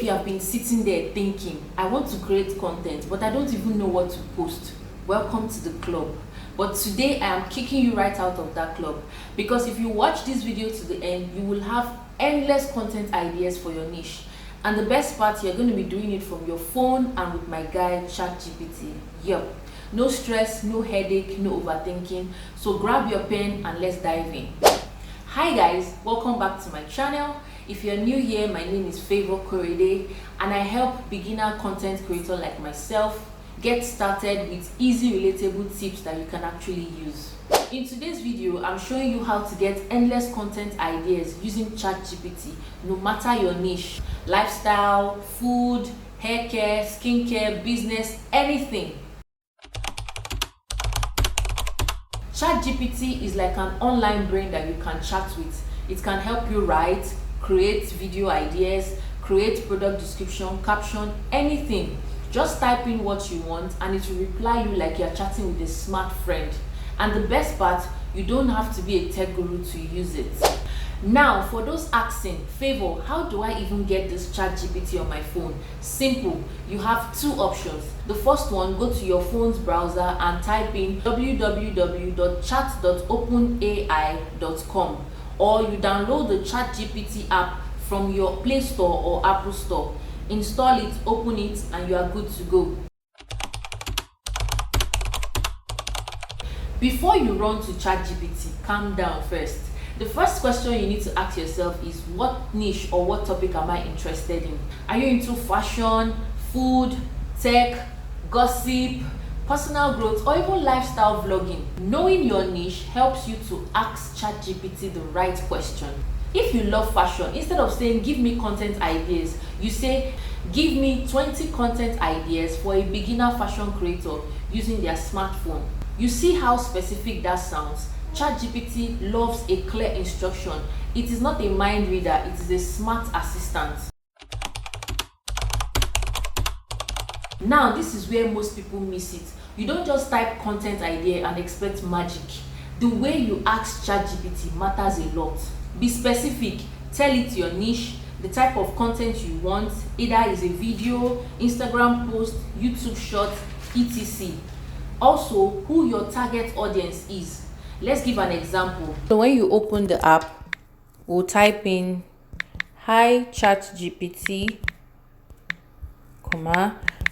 you have been sitting there thinking, I want to create content, but I don't even know what to post, welcome to the club. But today I am kicking you right out of that club, because if you watch this video to the end, you will have endless content ideas for your niche. And the best part, you're going to be doing it from your phone and with my guy ChatGPT. Yup, no stress, no headache, no overthinking. So grab your pen and let's dive in. Hi guys, welcome back to my channel. If you're new here, my name is Favor Korede and I help beginner content creators like myself get started with easy relatable tips that you can actually use. In today's video, I'm showing you how to get endless content ideas using ChatGPT, no matter your niche, lifestyle, food, hair care, skincare, business, anything. ChatGPT is like an online brain that you can chat with. It can help you write, create video ideas, create product description, caption, anything. Just type in what you want and it will reply you like you're chatting with a smart friend. And the best part, you don't have to be a tech guru to use it. Now, for those asking, Favor, how do I even get this ChatGPT on my phone? Simple. You have two options. The first one, go to your phone's browser and type in www.chat.openai.com, or you download the ChatGPT app from your Play Store or Apple Store. Install it, open it, and you are good to go. Before you run to ChatGPT, calm down first. The first question you need to ask yourself is, what niche or what topic am I interested in? Are you into fashion, food, tech, gossip, personal growth, or even lifestyle vlogging? Knowing your niche helps you to ask ChatGPT the right question. If you love fashion, instead of saying give me content ideas, you say give me 20 content ideas for a beginner fashion creator using their smartphone. You see how specific that sounds? ChatGPT loves a clear instruction. It is not a mind reader, it is a smart assistant. Now, this is where most people miss it. You don't just type content idea and expect magic. The way you ask ChatGPT matters a lot. Be specific, tell it your niche, the type of content you want, either is a video, Instagram post, YouTube short, etc. Also, who your target audience is. Let's give an example. So when you open the app, we'll type in, hi ChatGPT,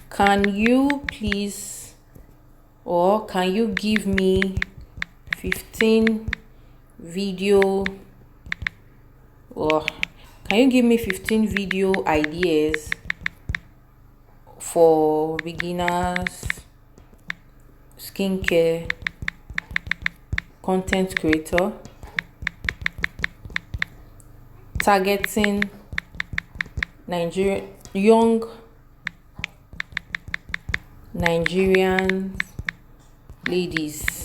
can you please, or can you give me 15 video, or can you give me 15 video ideas for beginners, skincare, content creator, targeting young Nigerian ladies.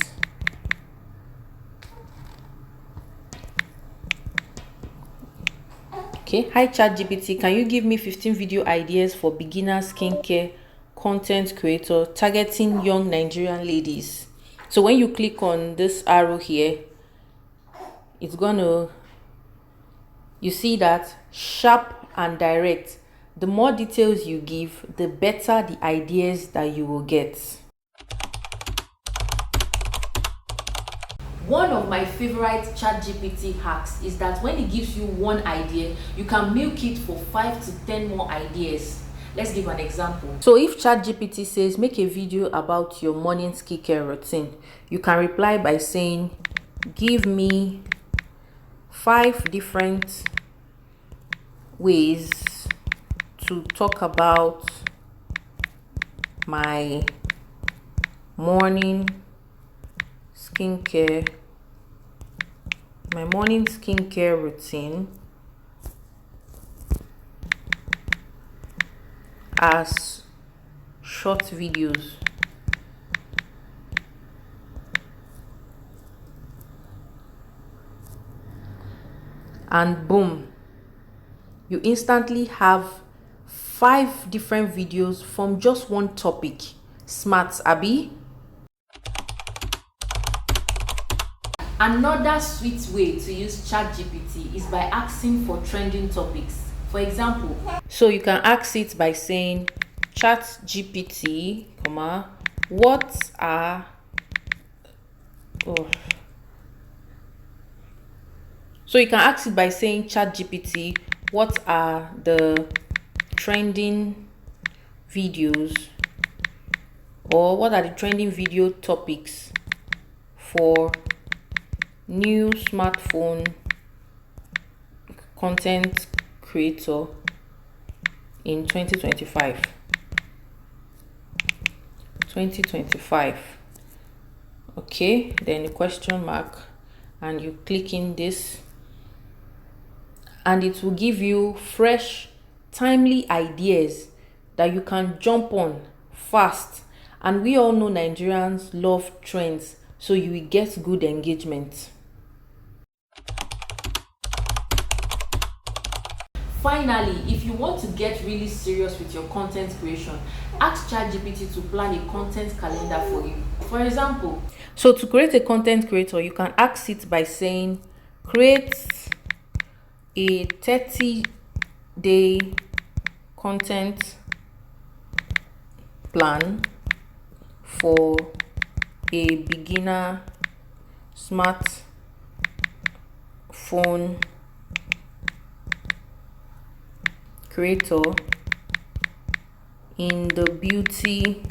Okay, hi ChatGPT, can you give me 15 video ideas for beginner skincare content creator targeting young Nigerian ladies? So when you click on this arrow here, it's gonna, you see that sharp and direct. The more details you give, the better the ideas that you will get. One of my favorite ChatGPT hacks is that when it gives you one idea, you can milk it for 5 to 10 more ideas. Let's give an example. So if ChatGPT says make a video about your morning skincare routine, you can reply by saying give me 5 different ways to talk about my morning skincare routine as short videos. And boom, you instantly have 5 different videos from just one topic. Smart, Abby. Another sweet way to use ChatGPT is by asking for trending topics. For For example, so you can ask it by saying ChatGPT, what are so you can ask it by saying ChatGPT, what are the trending videos, or what are the trending video topics for new smartphone content creator in 2025. Okay, then a question mark, and you click in this, and it will give you fresh, timely ideas that you can jump on fast. And we all know Nigerians love trends, so you will get good engagement. Finally, if you want to get really serious with your content creation, ask ChatGPT to plan a content calendar for you. For example, so to create a content creator, you can ask it by saying, create a 30-day content plan for a beginner smartphone creator in the beauty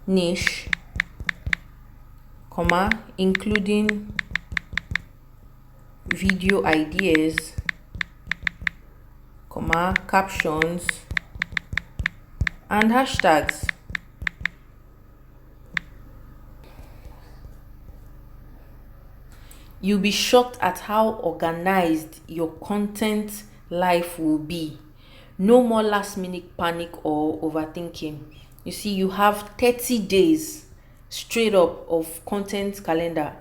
niche, including video ideas, captions and hashtags. You'll be shocked at how organized your content life will be. No more last minute panic or overthinking. You see, you have 30 days straight up of content calendar.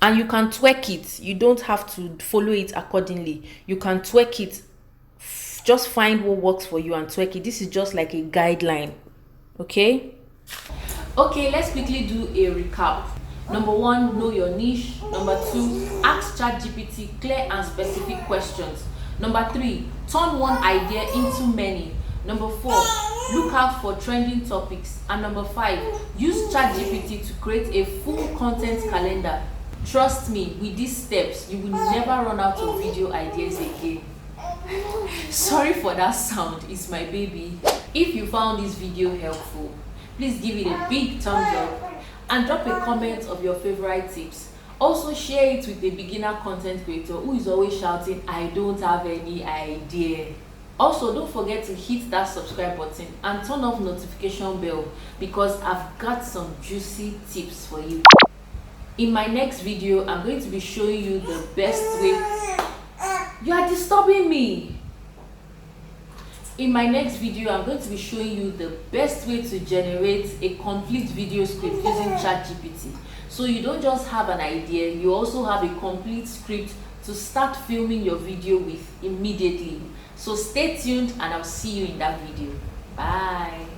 And you can tweak it. You don't have to follow it accordingly. You can tweak it. Just find what works for you and tweak it. This is just like a guideline. Okay, let's quickly do a recap. Number 1, know your niche. Number 2, ask ChatGPT clear and specific questions. Number 3, turn one idea into many. Number 4, look out for trending topics. And number 5, use ChatGPT to create a full content calendar. Trust me, with these steps, you will never run out of video ideas again. Sorry for that sound, it's my baby. If you found this video helpful, please give it a big thumbs up and drop a comment of your favorite tips. Also share it with a beginner content creator who is always shouting, I don't have any idea. Also, don't forget to hit that subscribe button and turn off notification bell, because I've got some juicy tips for you. In my next video, I'm going to be showing you the best way. You are disturbing me. In my next video, I'm going to be showing you the best way to generate a complete video script using ChatGPT. So you don't just have an idea, you also have a complete script to start filming your video with immediately. So stay tuned and I'll see you in that video. Bye.